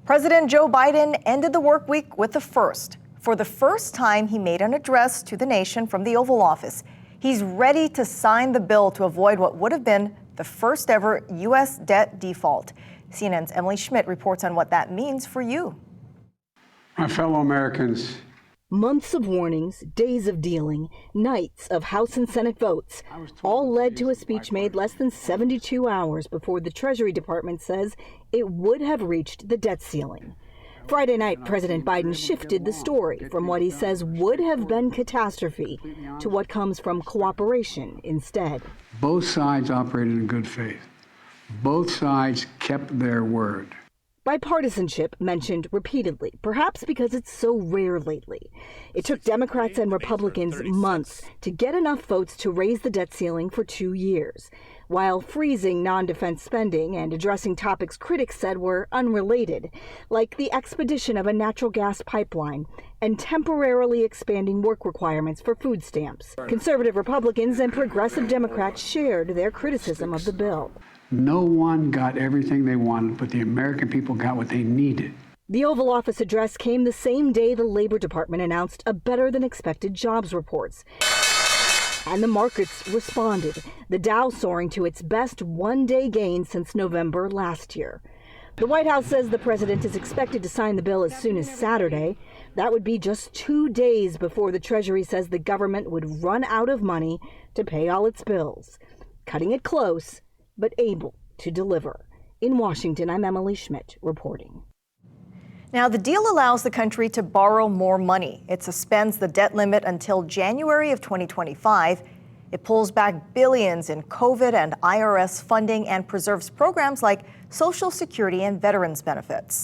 President Joe Biden ended the work week with a first. For the first time, he made an address to the nation from the Oval Office. He's ready to sign the bill to avoid what would have been the first ever U.S. debt default. CNN's Emily Schmidt reports on what that means for you. My fellow Americans. Months of warnings, days of dealing, nights of House and Senate votes, all led to a speech made less than 72 hours before the Treasury Department says it would have reached the debt ceiling. Friday night, President Biden shifted the story from what he says would have been catastrophe to what comes from cooperation instead. Both sides operated in good faith. Both sides kept their word. Bipartisanship mentioned repeatedly, perhaps because it's so rare lately. It took Democrats and Republicans months to get enough votes to raise the debt ceiling for 2 years, while freezing non-defense spending and addressing topics critics said were unrelated, like the expedition of a natural gas pipeline and temporarily expanding work requirements for food stamps. Conservative Republicans and progressive Democrats shared their criticism of the bill. No one got everything they wanted, but the American people got what they needed. The Oval Office address came the same day the Labor Department announced a better-than-expected jobs reports. And the markets responded, the Dow soaring to its best one-day gain since November last year. The White House says the president is expected to sign the bill as soon as Saturday. That would be just 2 days before the Treasury says the government would run out of money to pay all its bills. Cutting it close, but able to deliver. In Washington, I'm Emily Schmidt reporting. Now, the deal allows the country to borrow more money. It suspends the debt limit until January of 2025. It pulls back billions in COVID and IRS funding and preserves programs like Social Security and veterans benefits.